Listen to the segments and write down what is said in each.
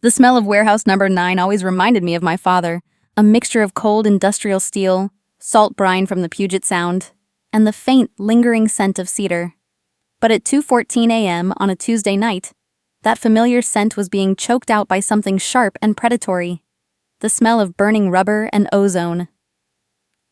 The smell of warehouse number 9 always reminded me of my father, a mixture of cold industrial steel, salt brine from the Puget Sound, and the faint, lingering scent of cedar. But at 2:14 a.m. on a Tuesday night, that familiar scent was being choked out by something sharp and predatory, the smell of burning rubber and ozone.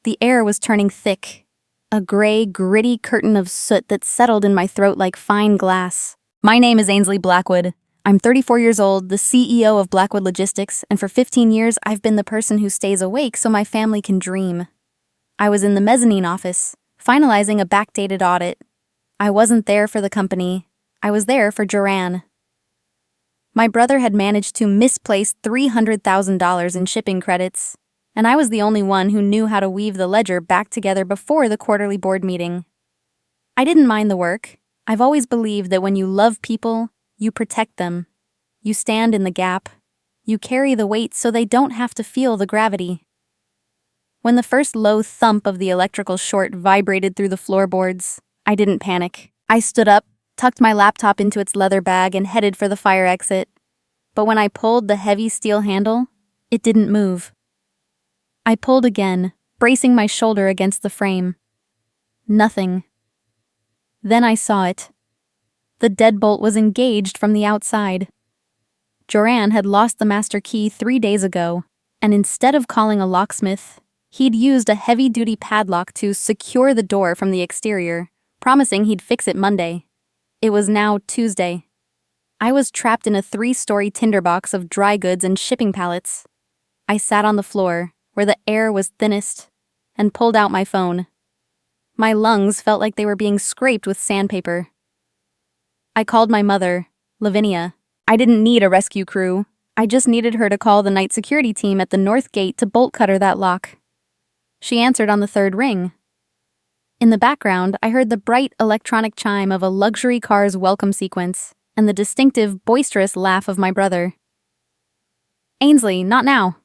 The air was turning thick, a gray, gritty curtain of soot that settled in my throat like fine glass. My name is Ainsley Blackwood. I'm 34 years old, the CEO of Blackwood Logistics, and for 15 years I've been the person who stays awake so my family can dream. I was in the mezzanine office, finalizing a backdated audit. I wasn't there for the company. I was there for Joran. My brother had managed to misplace $300,000 in shipping credits, and I was the only one who knew how to weave the ledger back together before the quarterly board meeting. I didn't mind the work. I've always believed that when you love people, you protect them. You stand in the gap. You carry the weight so they don't have to feel the gravity. When the first low thump of the electrical short vibrated through the floorboards, I didn't panic. I stood up, tucked my laptop into its leather bag, and headed for the fire exit. But when I pulled the heavy steel handle, it didn't move. I pulled again, bracing my shoulder against the frame. Nothing. Then I saw it. The deadbolt was engaged from the outside. Joran had lost the master key 3 days ago, and instead of calling a locksmith, he'd used a heavy-duty padlock to secure the door from the exterior, promising he'd fix it Monday. It was now Tuesday. I was trapped in a 3-story tinderbox of dry goods and shipping pallets. I sat on the floor, where the air was thinnest, and pulled out my phone. My lungs felt like they were being scraped with sandpaper. I called my mother, Lavinia. I didn't need a rescue crew. I just needed her to call the night security team at the north gate to bolt cutter that lock. She answered on the 3rd ring. In the background, I heard the bright electronic chime of a luxury car's welcome sequence and the distinctive, boisterous laugh of my brother. "Ainsley, not now."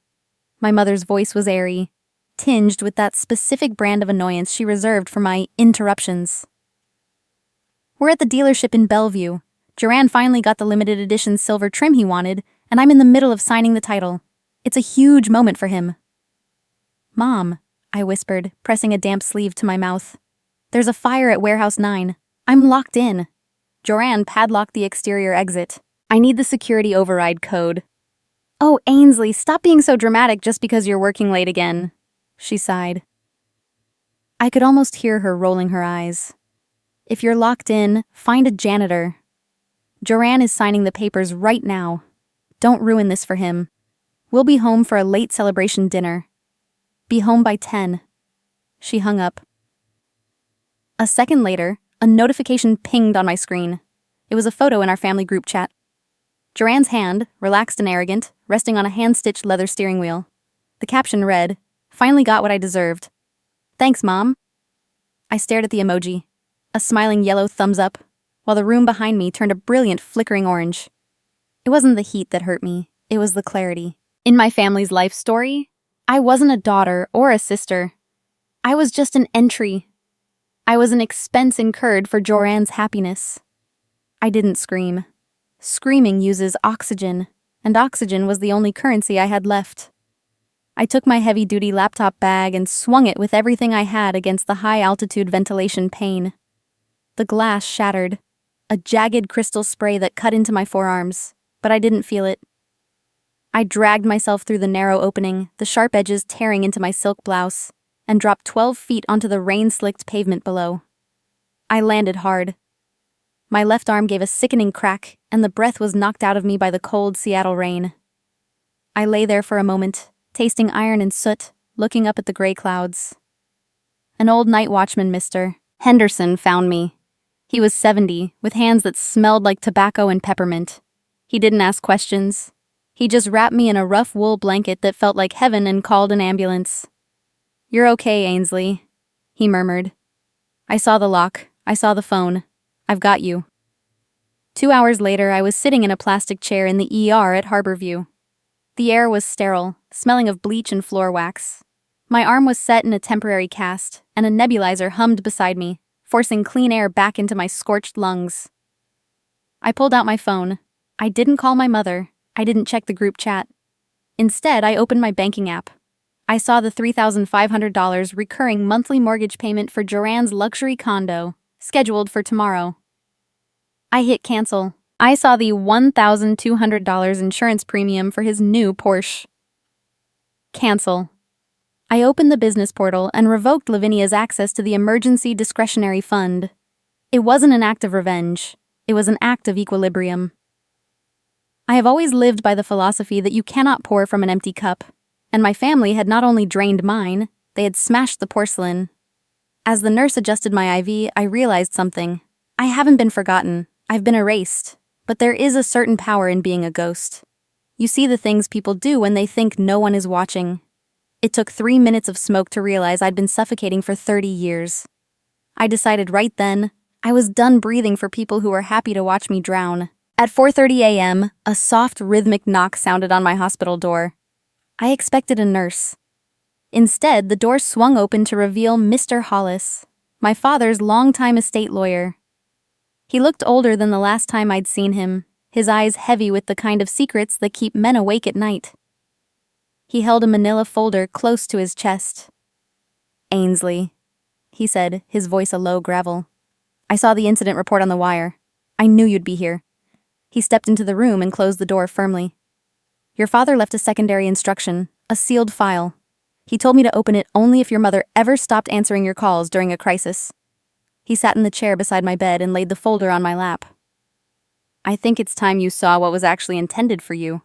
My mother's voice was airy, tinged with that specific brand of annoyance she reserved for my interruptions. "We're at the dealership in Bellevue. Joran finally got the limited edition silver trim he wanted, and I'm in the middle of signing the title. It's a huge moment for him." "Mom," I whispered, pressing a damp sleeve to my mouth. "There's a fire at Warehouse 9. I'm locked in." Joran padlocked the exterior exit. "I need the security override code." "Oh, Ainsley, stop being so dramatic just because you're working late again," she sighed. I could almost hear her rolling her eyes. "If you're locked in, find a janitor. Joran is signing the papers right now. Don't ruin this for him. We'll be home for a late celebration dinner. Be home by 10. She hung up. A second later, a notification pinged on my screen. It was a photo in our family group chat. Joran's hand, relaxed and arrogant, resting on a hand-stitched leather steering wheel. The caption read, "Finally got what I deserved. Thanks, Mom." I stared at the emoji, a smiling yellow thumbs up, while the room behind me turned a brilliant flickering orange. It wasn't the heat that hurt me, it was the clarity. In my family's life story, I wasn't a daughter or a sister. I was just an entry. I was an expense incurred for Joran's happiness. I didn't scream. Screaming uses oxygen, and oxygen was the only currency I had left. I took my heavy-duty laptop bag and swung it with everything I had against the high-altitude ventilation pane. The glass shattered, a jagged crystal spray that cut into my forearms, but I didn't feel it. I dragged myself through the narrow opening, the sharp edges tearing into my silk blouse, and dropped 12 feet onto the rain-slicked pavement below. I landed hard. My left arm gave a sickening crack, and the breath was knocked out of me by the cold Seattle rain. I lay there for a moment, tasting iron and soot, looking up at the gray clouds. An old night watchman, Mr. Henderson, found me. He was 70, with hands that smelled like tobacco and peppermint. He didn't ask questions. He just wrapped me in a rough wool blanket that felt like heaven and called an ambulance. "You're okay, Ainsley," he murmured. "I saw the lock. I saw the phone. I've got you." 2 hours later, I was sitting in a plastic chair in the ER at Harborview. The air was sterile, smelling of bleach and floor wax. My arm was set in a temporary cast, and a nebulizer hummed beside me, forcing clean air back into my scorched lungs. I pulled out my phone. I didn't call my mother. I didn't check the group chat. Instead, I opened my banking app. I saw the $3,500 recurring monthly mortgage payment for Joran's luxury condo, scheduled for tomorrow. I hit cancel. I saw the $1,200 insurance premium for his new Porsche. Cancel. I opened the business portal and revoked Lavinia's access to the emergency discretionary fund. It wasn't an act of revenge. It was an act of equilibrium. I have always lived by the philosophy that you cannot pour from an empty cup, and my family had not only drained mine, they had smashed the porcelain. As the nurse adjusted my IV, I realized something. I haven't been forgotten. I've been erased. But there is a certain power in being a ghost. You see the things people do when they think no one is watching. It took 3 minutes of smoke to realize I'd been suffocating for 30 years. I decided right then, I was done breathing for people who were happy to watch me drown. At 4:30 a.m., a soft, rhythmic knock sounded on my hospital door. I expected a nurse. Instead, the door swung open to reveal Mr. Hollis, my father's longtime estate lawyer. He looked older than the last time I'd seen him, his eyes heavy with the kind of secrets that keep men awake at night. He held a manila folder close to his chest. "Ainsley," he said, his voice a low gravel. "I saw the incident report on the wire. I knew you'd be here." He stepped into the room and closed the door firmly. "Your father left a secondary instruction, a sealed file. He told me to open it only if your mother ever stopped answering your calls during a crisis." He sat in the chair beside my bed and laid the folder on my lap. "I think it's time you saw what was actually intended for you,"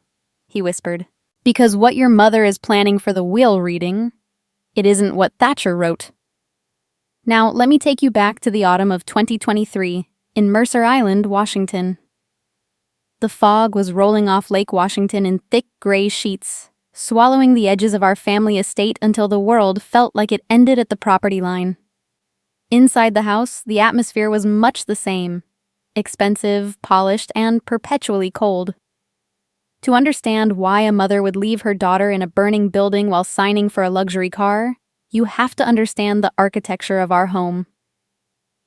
he whispered. "Because what your mother is planning for the will reading, it isn't what Thatcher wrote." Now, let me take you back to the autumn of 2023 in Mercer Island, Washington. The fog was rolling off Lake Washington in thick gray sheets, swallowing the edges of our family estate until the world felt like it ended at the property line. Inside the house, the atmosphere was much the same: expensive, polished, and perpetually cold. To understand why a mother would leave her daughter in a burning building while signing for a luxury car, you have to understand the architecture of our home.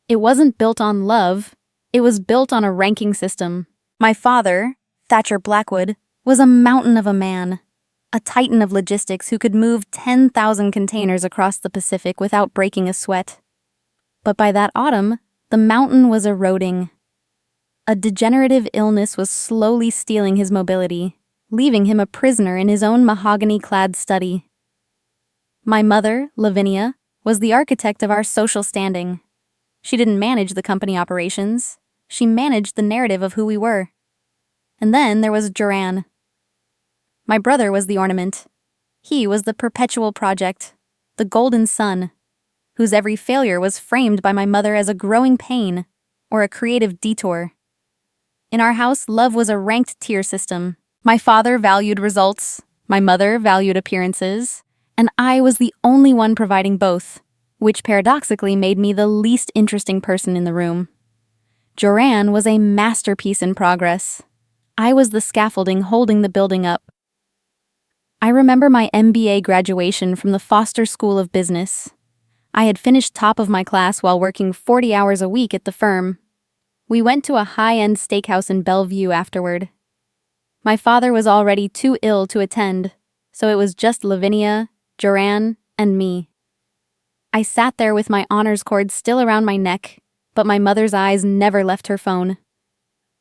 It wasn't built on love, it was built on a ranking system. My father, Ainsley Blackwood, was a mountain of a man, a titan of logistics who could move 10,000 containers across the Pacific without breaking a sweat. But by that autumn, the mountain was eroding. A degenerative illness was slowly stealing his mobility, leaving him a prisoner in his own mahogany-clad study. My mother, Lavinia, was the architect of our social standing. She didn't manage the company operations. She managed the narrative of who we were. And then there was Joran. My brother was the ornament. He was the perpetual project, the golden sun, whose every failure was framed by my mother as a growing pain or a creative detour. In our house, love was a ranked tier system. My father valued results, my mother valued appearances, and I was the only one providing both, which paradoxically made me the least interesting person in the room. Joran was a masterpiece in progress. I was the scaffolding holding the building up. I remember my MBA graduation from the Foster School of Business. I had finished top of my class while working 40 hours a week at the firm. We went to a high-end steakhouse in Bellevue afterward. My father was already too ill to attend, so it was just Lavinia, Joran, and me. I sat there with my honors cord still around my neck, but my mother's eyes never left her phone.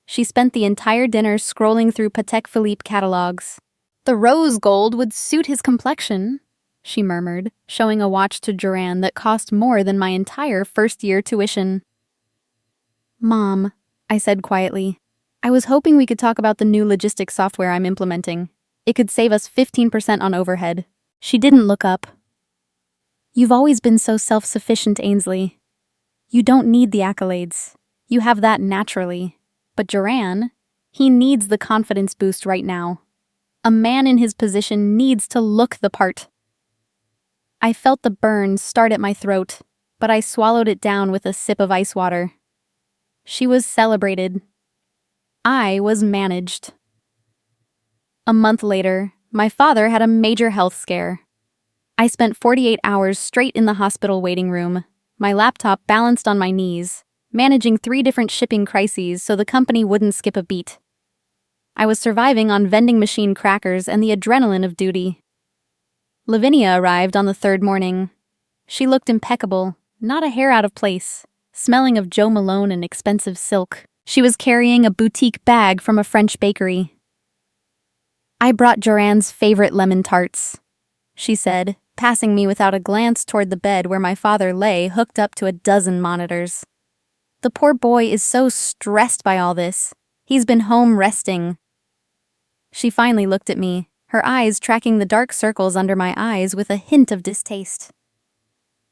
She spent the entire dinner scrolling through Patek Philippe catalogs. "The rose gold would suit his complexion," she murmured, showing a watch to Joran that cost more than my entire first-year tuition. "Mom," I said quietly, "I was hoping we could talk about the new logistics software I'm implementing. It could save us 15% on overhead." She didn't look up. "You've always been so self-sufficient, Ainsley. You don't need the accolades. You have that naturally. But Joran, he needs the confidence boost right now. A man in his position needs to look the part." I felt the burn start at my throat, but I swallowed it down with a sip of ice water. She was celebrated. I was managed. A month later, my father had a major health scare. I spent 48 hours straight in the hospital waiting room, my laptop balanced on my knees, managing 3 different shipping crises so the company wouldn't skip a beat. I was surviving on vending machine crackers and the adrenaline of duty. Lavinia arrived on the third morning. She looked impeccable, not a hair out of place, smelling of Joe Malone and expensive silk. She was carrying a boutique bag from a French bakery. "I brought Joranne's favorite lemon tarts," she said, passing me without a glance toward the bed where my father lay, hooked up to a dozen monitors. "The poor boy is so stressed by all this. He's been home resting." She finally looked at me, her eyes tracking the dark circles under my eyes with a hint of distaste.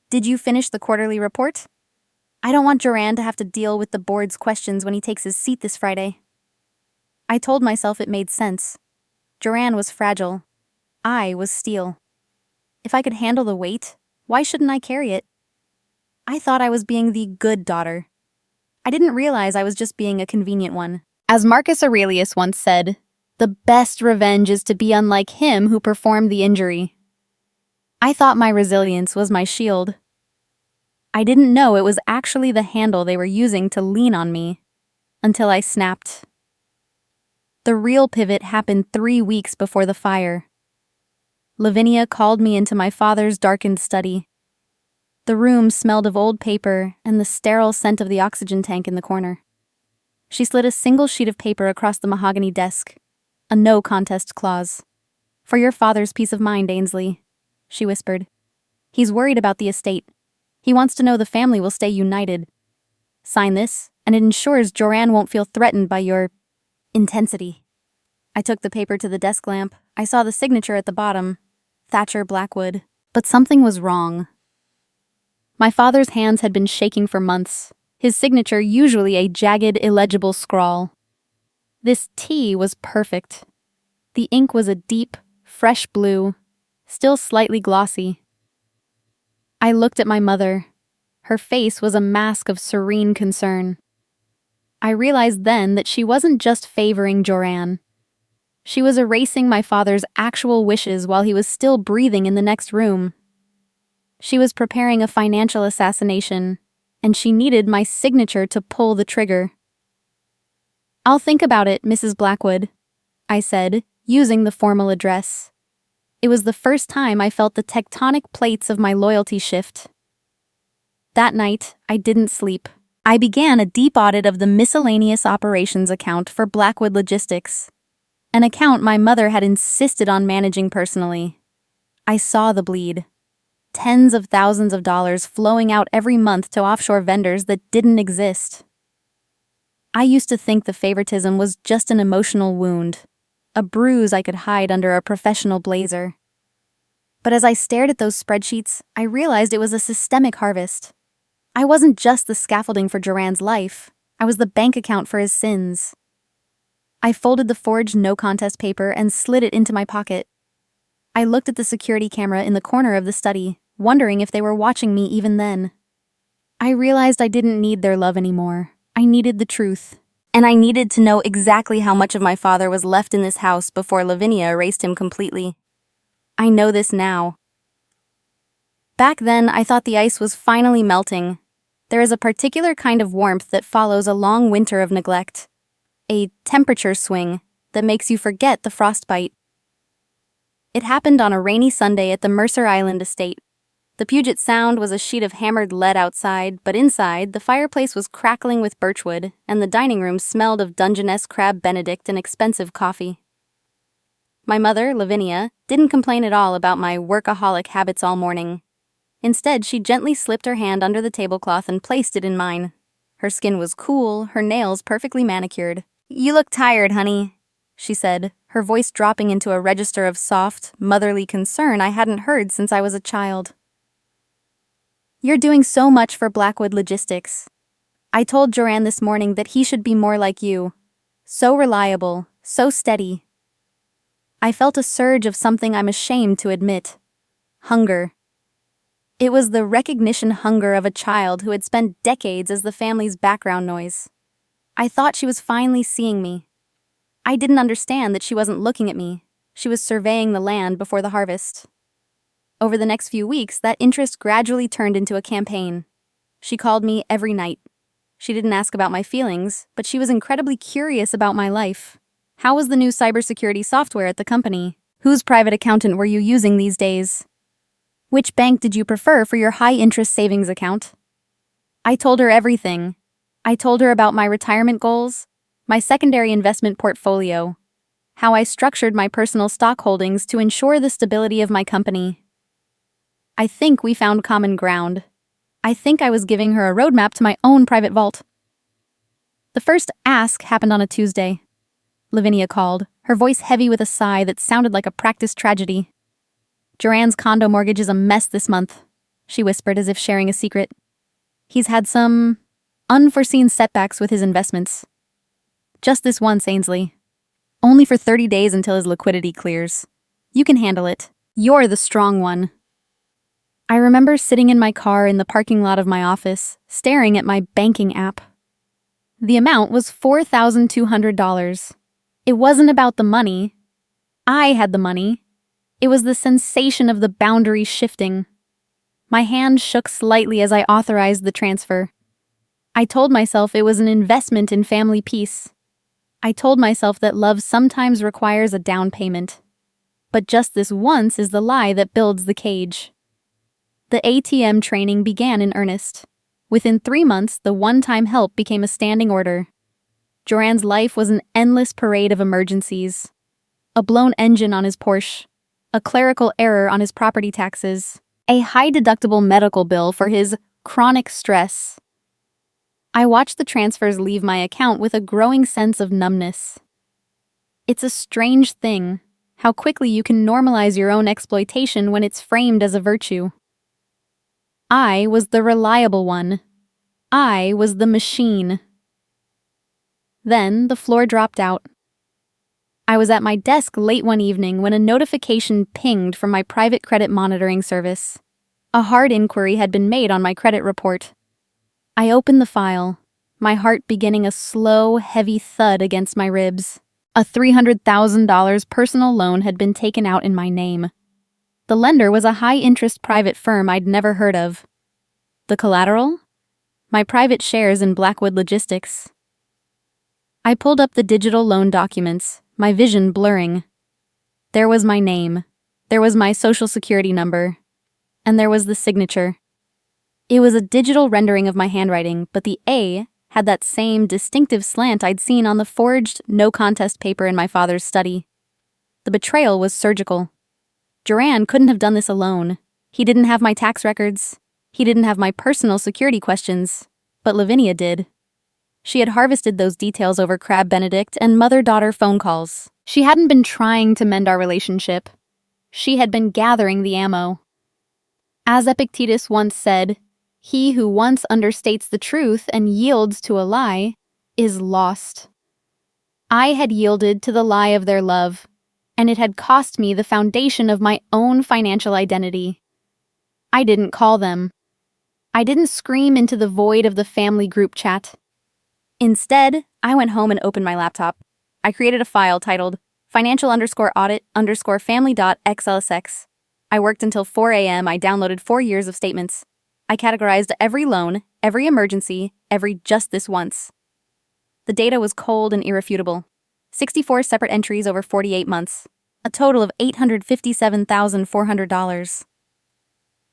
"Did you finish the quarterly report? I don't want Joranne to have to deal with the board's questions when he takes his seat this Friday." I told myself it made sense. Joranne was fragile. I was steel. If I could handle the weight, why shouldn't I carry it? I thought I was being the good daughter. I didn't realize I was just being a convenient one. As Marcus Aurelius once said, "The best revenge is to be unlike him who performed the injury." I thought my resilience was my shield. I didn't know it was actually the handle they were using to lean on me, until I snapped. The real pivot happened 3 weeks before the fire. Lavinia called me into my father's darkened study. The room smelled of old paper and the sterile scent of the oxygen tank in the corner. She slid a single sheet of paper across the mahogany desk, a no contest clause. "For your father's peace of mind, Ainsley," she whispered. "He's worried about the estate. He wants to know the family will stay united. Sign this, and it ensures Joranne won't feel threatened by your intensity." I took the paper to the desk lamp. I saw the signature at the bottom, Ainsley Blackwood, but something was wrong. My father's hands had been shaking for months, his signature usually a jagged, illegible scrawl. This T was perfect. The ink was a deep, fresh blue, still slightly glossy. I looked at my mother. Her face was a mask of serene concern. I realized then that she wasn't just favoring Joranne. She was erasing my father's actual wishes while he was still breathing in the next room. She was preparing a financial assassination, and she needed my signature to pull the trigger. "I'll think about it, Mrs. Blackwood," I said, using the formal address. It was the first time I felt the tectonic plates of my loyalty shift. That night, I didn't sleep. I began a deep audit of the miscellaneous operations account for Blackwood Logistics, an account my mother had insisted on managing personally. I saw the bleed. Tens of thousands of dollars flowing out every month to offshore vendors that didn't exist. I used to think the favoritism was just an emotional wound, a bruise I could hide under a professional blazer. But as I stared at those spreadsheets, I realized it was a systemic harvest. I wasn't just the scaffolding for Joranne's life, I was the bank account for his sins. I folded the forged no-contest paper and slid it into my pocket. I looked at the security camera in the corner of the study, wondering if they were watching me even then. I realized I didn't need their love anymore. I needed the truth. And I needed to know exactly how much of my father was left in this house before Lavinia erased him completely. I know this now. Back then, I thought the ice was finally melting. There is a particular kind of warmth that follows a long winter of neglect. A temperature swing that makes you forget the frostbite. It happened on a rainy Sunday at the Mercer Island estate. The Puget Sound was a sheet of hammered lead outside, but inside, the fireplace was crackling with birchwood, and the dining room smelled of Dungeness crab benedict and expensive coffee. My mother, Lavinia, didn't complain at all about my workaholic habits all morning. Instead, she gently slipped her hand under the tablecloth and placed it in mine. Her skin was cool, her nails perfectly manicured. "You look tired, honey," she said, her voice dropping into a register of soft, motherly concern I hadn't heard since I was a child. "You're doing so much for Blackwood Logistics. I told Joranne this morning that he should be more like you. So reliable, so steady." I felt a surge of something I'm ashamed to admit. Hunger. It was the recognition hunger of a child who had spent decades as the family's background noise. I thought she was finally seeing me. I didn't understand that she wasn't looking at me. She was surveying the land before the harvest. Over the next few weeks, that interest gradually turned into a campaign. She called me every night. She didn't ask about my feelings, but she was incredibly curious about my life. How was the new cybersecurity software at the company? Whose private accountant were you using these days? Which bank did you prefer for your high-interest savings account? I told her everything. I told her about my retirement goals, my secondary investment portfolio, how I structured my personal stock holdings to ensure the stability of my company. I think we found common ground. I think I was giving her a roadmap to my own private vault. The first ask happened on a Tuesday. Lavinia called, her voice heavy with a sigh that sounded like a practiced tragedy. Joran's condo mortgage is a mess this month, she whispered as if sharing a secret. He's had some unforeseen setbacks with his investments. Just this once, Ainsley. Only for 30 days until his liquidity clears. You can handle it. You're the strong one. I remember sitting in my car in the parking lot of my office, staring at my banking app. The amount was $4,200. It wasn't about the money. I had the money. It was the sensation of the boundary shifting. My hand shook slightly as I authorized the transfer. I told myself it was an investment in family peace. I told myself that love sometimes requires a down payment. But just this once is the lie that builds the cage. The ATM training began in earnest. Within 3 months, the one-time help became a standing order. Joran's life was an endless parade of emergencies. A blown engine on his Porsche, a clerical error on his property taxes, a high-deductible medical bill for his chronic stress. I watched the transfers leave my account with a growing sense of numbness. It's a strange thing, how quickly you can normalize your own exploitation when it's framed as a virtue. I was the reliable one. I was the machine. Then the floor dropped out. I was at my desk late one evening when a notification pinged from my private credit monitoring service. A hard inquiry had been made on my credit report. I opened the file, my heart beginning a slow, heavy thud against my ribs. A $300,000 personal loan had been taken out in my name. The lender was a high-interest private firm I'd never heard of. The collateral? My private shares in Blackwood Logistics. I pulled up the digital loan documents, my vision blurring. There was my name. There was my social security number. And there was the signature. It was a digital rendering of my handwriting, but the A had that same distinctive slant I'd seen on the forged, no-contest paper in my father's study. The betrayal was surgical. Joran couldn't have done this alone. He didn't have my tax records. He didn't have my personal security questions. But Lavinia did. She had harvested those details over Crab Benedict and mother-daughter phone calls. She hadn't been trying to mend our relationship. She had been gathering the ammo. As Epictetus once said, "He who once understates the truth and yields to a lie is lost." I had yielded to the lie of their love, and it had cost me the foundation of my own financial identity. I didn't call them. I didn't scream into the void of the family group chat. Instead, I went home and opened my laptop. I created a file titled financial_audit_family.xlsx. I worked until 4 a.m. I downloaded 4 years of statements. I categorized every loan, every emergency, every just this once. The data was cold and irrefutable. 64 separate entries over 48 months. A total of $857,400.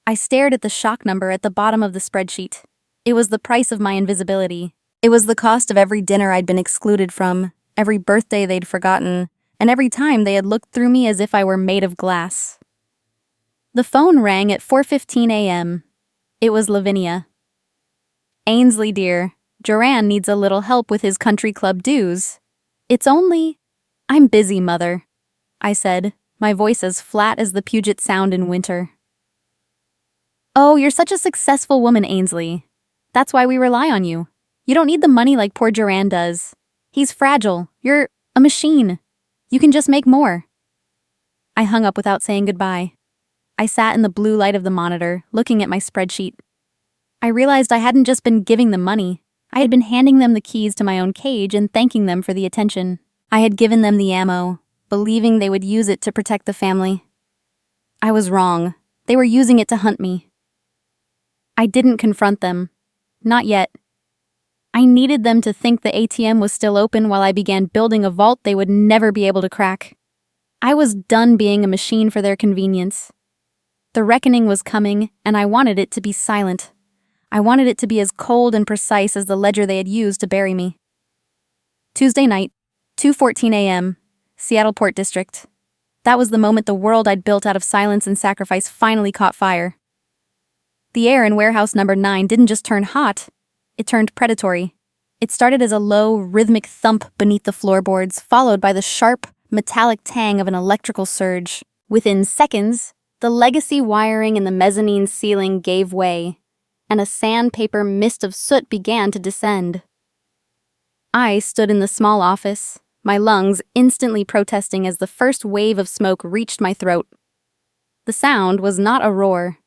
I stared at the shock number at the bottom of the spreadsheet. It was the price of my invisibility. It was the cost of every dinner I'd been excluded from, every birthday they'd forgotten, and every time they had looked through me as if I were made of glass. The phone rang at 4:15 a.m. It was Lavinia. "Ainsley, dear, Joran needs a little help with his country club dues. It's only—" "I'm busy, mother," I said, my voice as flat as the Puget Sound in winter. "Oh, you're such a successful woman, Ainsley. That's why we rely on you. You don't need the money like poor Joran does. He's fragile. You're a machine. You can just make more." I hung up without saying goodbye. I sat in the blue light of the monitor, looking at my spreadsheet. I realized I hadn't just been giving them money. I had been handing them the keys to my own cage and thanking them for the attention. I had given them the ammo, believing they would use it to protect the family. I was wrong. They were using it to hunt me. I didn't confront them. Not yet. I needed them to think the ATM was still open while I began building a vault they would never be able to crack. I was done being a machine for their convenience. The reckoning was coming, and I wanted it to be silent. I wanted it to be as cold and precise as the ledger they had used to bury me. Tuesday night, 2:14 a.m., Seattle Port District. That was the moment the world I'd built out of silence and sacrifice finally caught fire. The air in warehouse number 9 didn't just turn hot, it turned predatory. It started as a low, rhythmic thump beneath the floorboards, followed by the sharp, metallic tang of an electrical surge. Within seconds, the legacy wiring in the mezzanine ceiling gave way, and a sandpaper mist of soot began to descend. I stood in the small office, my lungs instantly protesting as the first wave of smoke reached my throat. The sound was not a roar.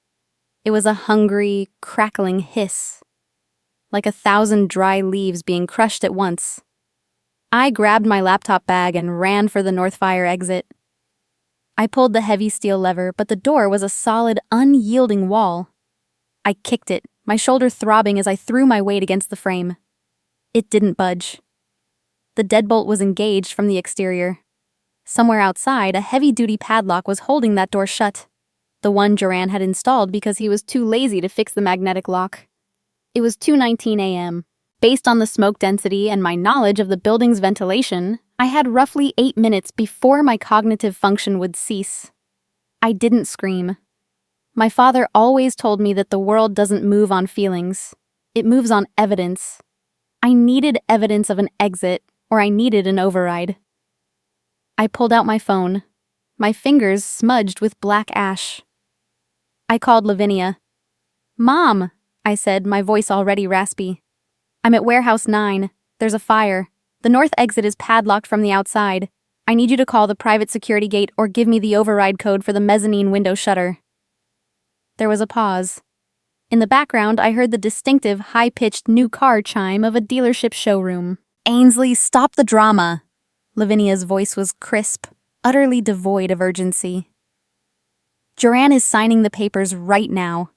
It was a hungry, crackling hiss, like 1,000 dry leaves being crushed at once. I grabbed my laptop bag and ran for the North Fire exit. I pulled the heavy steel lever, but the door was a solid, unyielding wall. I kicked it, my shoulder throbbing as I threw my weight against the frame. It didn't budge. The deadbolt was engaged from the exterior. Somewhere outside, a heavy-duty padlock was holding that door shut, the one Joran had installed because he was too lazy to fix the magnetic lock. It was 2:19 a.m. Based on the smoke density and my knowledge of the building's ventilation, I had roughly 8 minutes before my cognitive function would cease. I didn't scream. My father always told me that the world doesn't move on feelings. It moves on evidence. I needed evidence of an exit, or I needed an override. I pulled out my phone, my fingers smudged with black ash. I called Lavinia. "Mom," I said, my voice already raspy. "I'm at Warehouse 9. There's a fire. The north exit is padlocked from the outside. I need you to call the private security gate or give me the override code for the mezzanine window shutter." There was a pause. In the background, I heard the distinctive, high-pitched new car chime of a dealership showroom. "Ainsley, stop the drama." Lavinia's voice was crisp, utterly devoid of urgency. "Joran is signing the papers right now.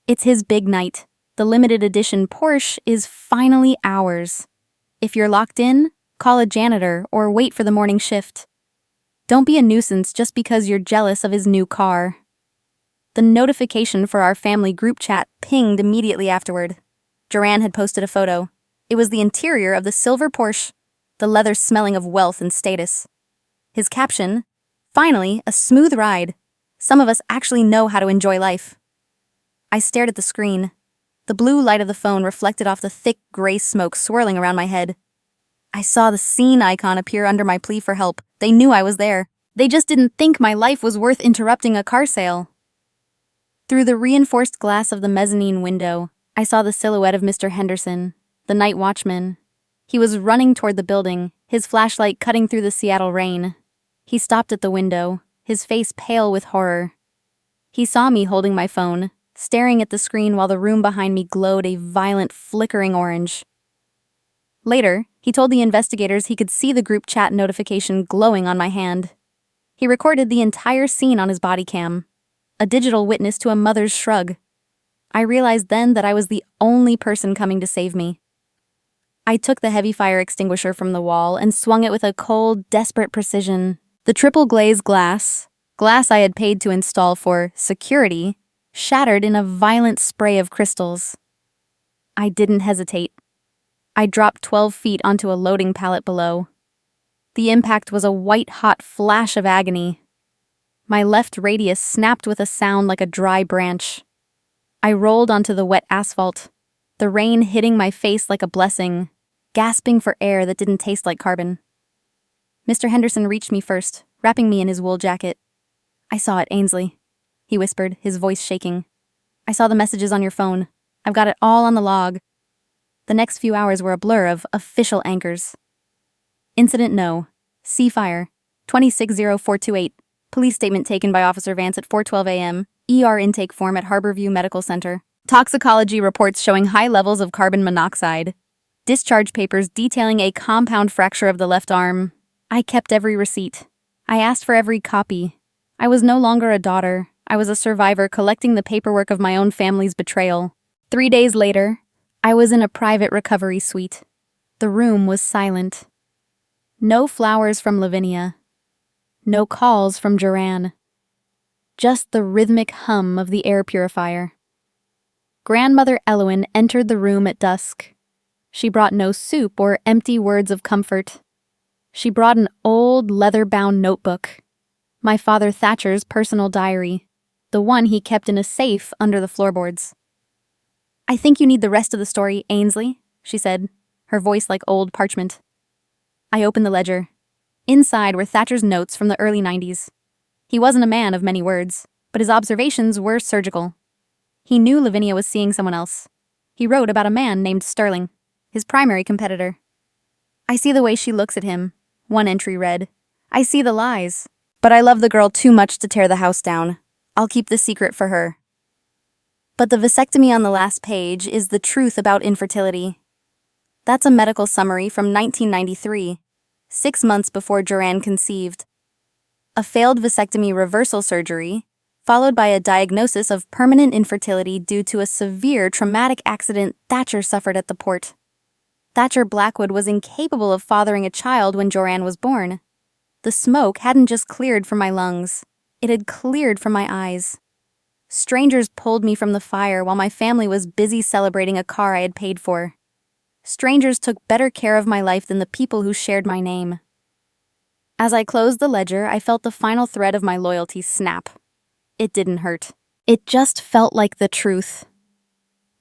It's his big night. The limited edition Porsche is finally ours. If you're locked in, call a janitor or wait for the morning shift. Don't be a nuisance just because you're jealous of his new car." The notification for our family group chat pinged immediately afterward. Joran had posted a photo. It was the interior of the silver Porsche, the leather smelling of wealth and status. His caption, "Finally, a smooth ride. Some of us actually know how to enjoy life." I stared at the screen. The blue light of the phone reflected off the thick gray smoke swirling around my head. I saw the scene icon appear under my plea for help. They knew I was there. They just didn't think my life was worth interrupting a car sale. Through the reinforced glass of the mezzanine window, I saw the silhouette of Mr. Henderson, the night watchman. He was running toward the building, his flashlight cutting through the Seattle rain. He stopped at the window, his face pale with horror. He saw me holding my phone, staring at the screen while the room behind me glowed a violent, flickering orange. Later, he told the investigators he could see the group chat notification glowing on my hand. He recorded the entire scene on his body cam, a digital witness to a mother's shrug. I realized then that I was the only person coming to save me. I took the heavy fire extinguisher from the wall and swung it with a cold, desperate precision. The triple glazed glass I had paid to install for security, shattered in a violent spray of crystals. I didn't hesitate. I dropped 12 feet onto a loading pallet below. The impact was a white-hot flash of agony. My left radius snapped with a sound like a dry branch. I rolled onto the wet asphalt, the rain hitting my face like a blessing, gasping for air that didn't taste like carbon. Mr. Henderson reached me first, wrapping me in his wool jacket. "I saw it, Ainsley," he whispered, his voice shaking. "I saw the messages on your phone. I've got it all on the log." The next few hours were a blur of official anchors. Incident no. Fire. 260428. Police statement taken by Officer Vance at 4:12 a.m. ER intake form at Harborview Medical Center. Toxicology reports showing high levels of carbon monoxide. Discharge papers detailing a compound fracture of the left arm. I kept every receipt. I asked for every copy. I was no longer a daughter. I was a survivor collecting the paperwork of my own family's betrayal. 3 days later, I was in a private recovery suite. The room was silent. No flowers from Lavinia. No calls from Joran. Just the rhythmic hum of the air purifier. Grandmother Elowen entered the room at dusk. She brought no soup or empty words of comfort. She brought an old leather-bound notebook. My father Thatcher's personal diary, the one he kept in a safe under the floorboards. "I think you need the rest of the story, Ainsley," she said, her voice like old parchment. I opened the ledger. Inside were Thatcher's notes from the early 90s. He wasn't a man of many words, but his observations were surgical. He knew Lavinia was seeing someone else. He wrote about a man named Sterling, his primary competitor. "I see the way she looks at him," one entry read. "I see the lies. But I love the girl too much to tear the house down. I'll keep the secret for her." But the vasectomy on the last page is the truth about infertility. That's a medical summary from 1993, 6 months before Joran conceived. A failed vasectomy reversal surgery, followed by a diagnosis of permanent infertility due to a severe traumatic accident Thatcher suffered at the port. Thatcher Blackwood was incapable of fathering a child when Joran was born. The smoke hadn't just cleared from my lungs, it had cleared from my eyes. Strangers pulled me from the fire while my family was busy celebrating a car I had paid for. Strangers took better care of my life than the people who shared my name. As I closed the ledger, I felt the final thread of my loyalty snap. It didn't hurt. It just felt like the truth.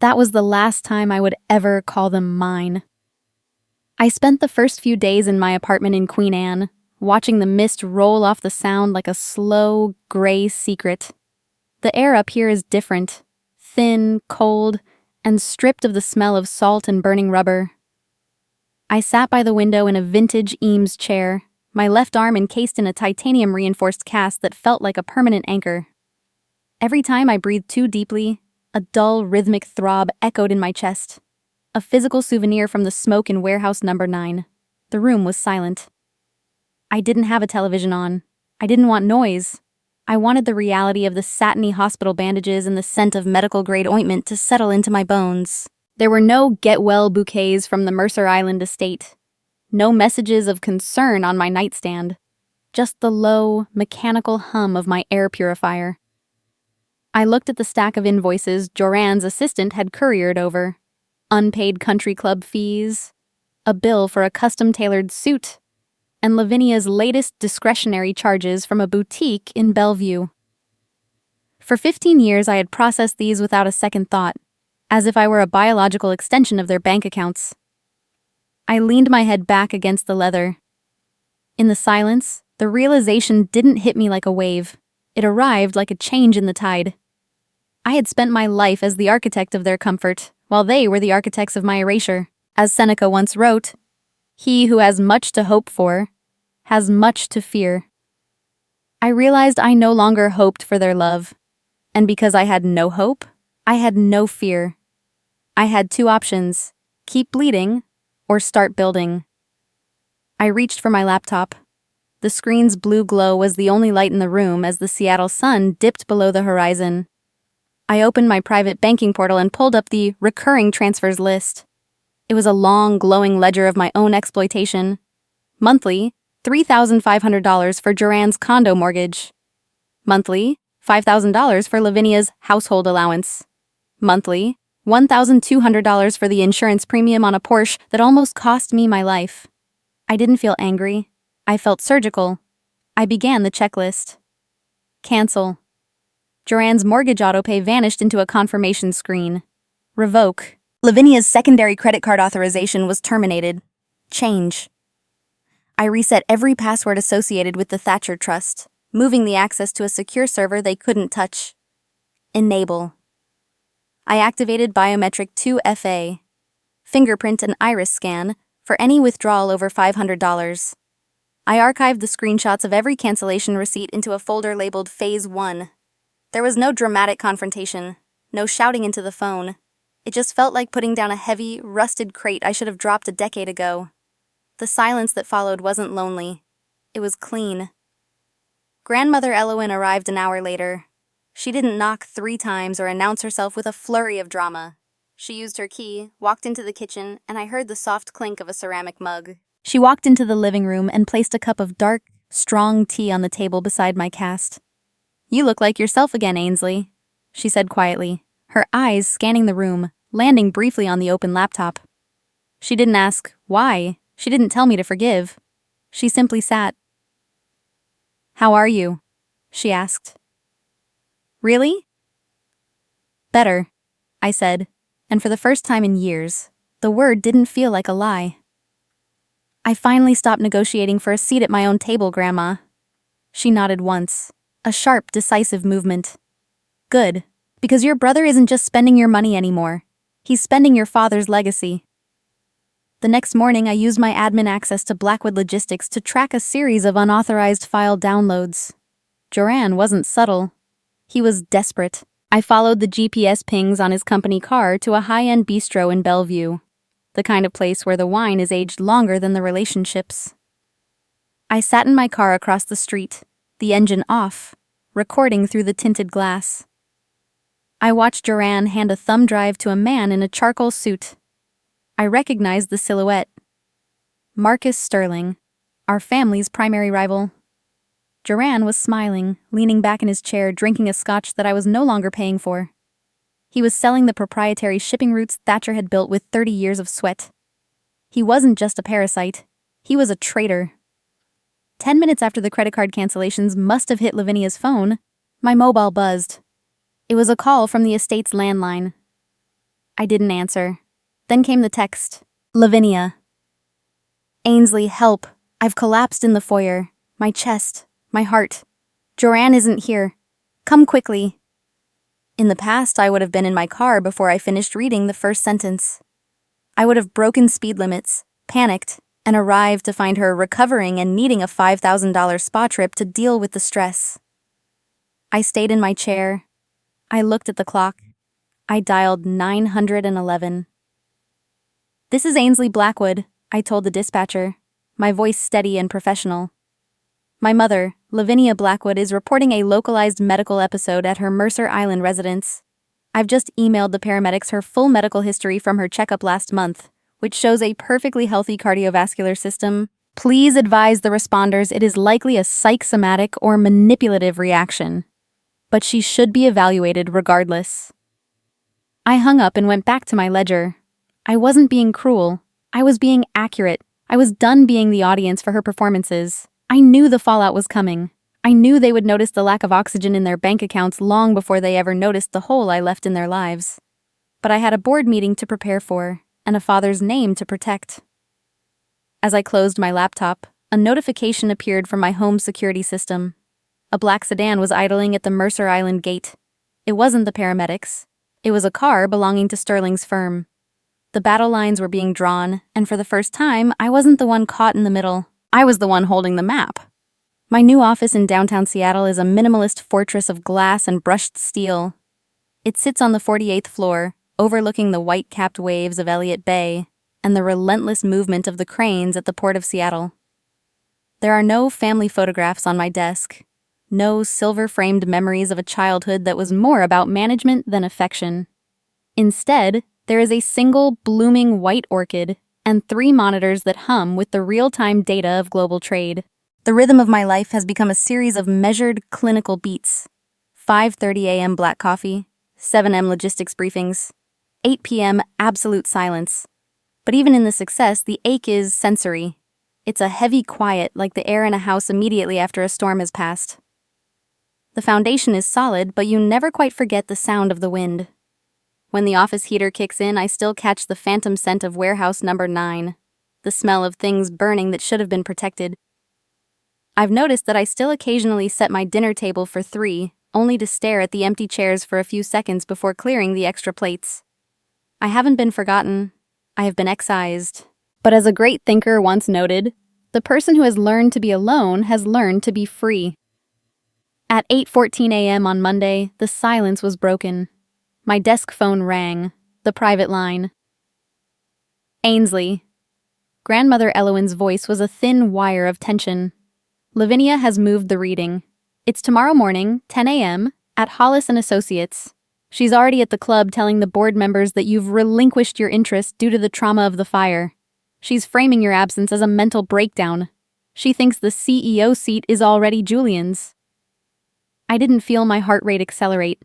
That was the last time I would ever call them mine. I spent the first few days in my apartment in Queen Anne, watching the mist roll off the sound like a slow, gray secret. The air up here is different, thin, cold, and stripped of the smell of salt and burning rubber. I sat by the window in a vintage Eames chair, my left arm encased in a titanium-reinforced cast that felt like a permanent anchor. Every time I breathed too deeply, a dull, rhythmic throb echoed in my chest. A physical souvenir from the smoke in warehouse number 9. The room was silent. I didn't have a television on. I didn't want noise. I wanted the reality of the satiny hospital bandages and the scent of medical-grade ointment to settle into my bones. There were no get-well bouquets from the Mercer Island estate. No messages of concern on my nightstand. Just the low, mechanical hum of my air purifier. I looked at the stack of invoices Joran's assistant had couriered over. Unpaid country club fees, a bill for a custom-tailored suit, and Lavinia's latest discretionary charges from a boutique in Bellevue. For 15 years, I had processed these without a second thought, as if I were a biological extension of their bank accounts. I leaned my head back against the leather. In the silence, the realization didn't hit me like a wave. It arrived like a change in the tide. I had spent my life as the architect of their comfort, while they were the architects of my erasure. As Seneca once wrote, "He who has much to hope for, has much to fear." I realized I no longer hoped for their love, and because I had no hope, I had no fear. I had 2 options, keep bleeding or start building. I reached for my laptop. The screen's blue glow was the only light in the room as the Seattle sun dipped below the horizon. I opened my private banking portal and pulled up the recurring transfers list. It was a long, glowing ledger of my own exploitation. Monthly, $3,500 for Joran's condo mortgage. Monthly, $5,000 for Lavinia's household allowance. Monthly, $1,200 for the insurance premium on a Porsche that almost cost me my life. I didn't feel angry. I felt surgical. I began the checklist. Cancel. Joran's mortgage autopay vanished into a confirmation screen. Revoke. Lavinia's secondary credit card authorization was terminated. Change. I reset every password associated with the Thatcher Trust, moving the access to a secure server they couldn't touch. Enable. I activated biometric 2FA, fingerprint and iris scan, for any withdrawal over $500. I archived the screenshots of every cancellation receipt into a folder labeled Phase 1. There was no dramatic confrontation, no shouting into the phone. It just felt like putting down a heavy, rusted crate I should have dropped a decade ago. The silence that followed wasn't lonely. It was clean. Grandmother Elowen arrived an hour later. She didn't knock 3 times or announce herself with a flurry of drama. She used her key, walked into the kitchen, and I heard the soft clink of a ceramic mug. She walked into the living room and placed a cup of dark, strong tea on the table beside my cast. "You look like yourself again, Ainsley," she said quietly, her eyes scanning the room, landing briefly on the open laptop. She didn't ask why. She didn't tell me to forgive. She simply sat. "How are you?" she asked. "Really?" "Better," I said, and for the first time in years, the word didn't feel like a lie. "I finally stopped negotiating for a seat at my own table, Grandma." She nodded once, a sharp, decisive movement. "Good, because your brother isn't just spending your money anymore. He's spending your father's legacy." The next morning, I used my admin access to Blackwood Logistics to track a series of unauthorized file downloads. Joran wasn't subtle. He was desperate. I followed the GPS pings on his company car to a high-end bistro in Bellevue, the kind of place where the wine is aged longer than the relationships. I sat in my car across the street, the engine off, recording through the tinted glass. I watched Joran hand a thumb drive to a man in a charcoal suit. I recognized the silhouette. Marcus Sterling, our family's primary rival. Joran was smiling, leaning back in his chair, drinking a scotch that I was no longer paying for. He was selling the proprietary shipping routes Thatcher had built with 30 years of sweat. He wasn't just a parasite. He was a traitor. 10 minutes after the credit card cancellations must have hit Lavinia's phone, my mobile buzzed. It was a call from the estate's landline. I didn't answer. Then came the text. "Lavinia. Ainsley, help. I've collapsed in the foyer. My chest. My heart. Joran isn't here. Come quickly." In the past, I would have been in my car before I finished reading the first sentence. I would have broken speed limits, panicked, and arrived to find her recovering and needing a $5,000 spa trip to deal with the stress. I stayed in my chair. I looked at the clock. I dialed 911. "This is Ainsley Blackwood," I told the dispatcher, my voice steady and professional. "My mother, Lavinia Blackwood, is reporting a localized medical episode at her Mercer Island residence. I've just emailed the paramedics her full medical history from her checkup last month, which shows a perfectly healthy cardiovascular system. Please advise the responders it is likely a psychosomatic or manipulative reaction, but she should be evaluated regardless." I hung up and went back to my ledger. I wasn't being cruel. I was being accurate. I was done being the audience for her performances. I knew the fallout was coming. I knew they would notice the lack of oxygen in their bank accounts long before they ever noticed the hole I left in their lives. But I had a board meeting to prepare for, and a father's name to protect. As I closed my laptop, a notification appeared from my home security system. A black sedan was idling at the Mercer Island gate. It wasn't the paramedics. It was a car belonging to Sterling's firm. The battle lines were being drawn, and for the first time, I wasn't the one caught in the middle. I was the one holding the map. My new office in downtown Seattle is a minimalist fortress of glass and brushed steel. It sits on the 48th floor, overlooking the white-capped waves of Elliott Bay and the relentless movement of the cranes at the Port of Seattle. There are no family photographs on my desk, no silver-framed memories of a childhood that was more about management than affection. Instead, there is a single blooming white orchid and 3 monitors that hum with the real-time data of global trade. The rhythm of my life has become a series of measured clinical beats. 5:30 a.m. black coffee, 7 a.m. logistics briefings, 8 p.m. absolute silence. But even in the success, the ache is sensory. It's a heavy quiet like the air in a house immediately after a storm has passed. The foundation is solid, but you never quite forget the sound of the wind. When the office heater kicks in, I still catch the phantom scent of warehouse number 9, the smell of things burning that should have been protected. I've noticed that I still occasionally set my dinner table for 3, only to stare at the empty chairs for a few seconds before clearing the extra plates. I haven't been forgotten. I have been excised. But as a great thinker once noted, the person who has learned to be alone has learned to be free. At 8:14 a.m. on Monday, the silence was broken. My desk phone rang, the private line. "Ainsley." Grandmother Elowen's voice was a thin wire of tension. "Lavinia has moved the reading. It's tomorrow morning, 10 a.m., at Hollis & Associates. She's already at the club telling the board members that you've relinquished your interest due to the trauma of the fire. She's framing your absence as a mental breakdown. She thinks the CEO seat is already Julian's. I didn't feel my heart rate accelerate.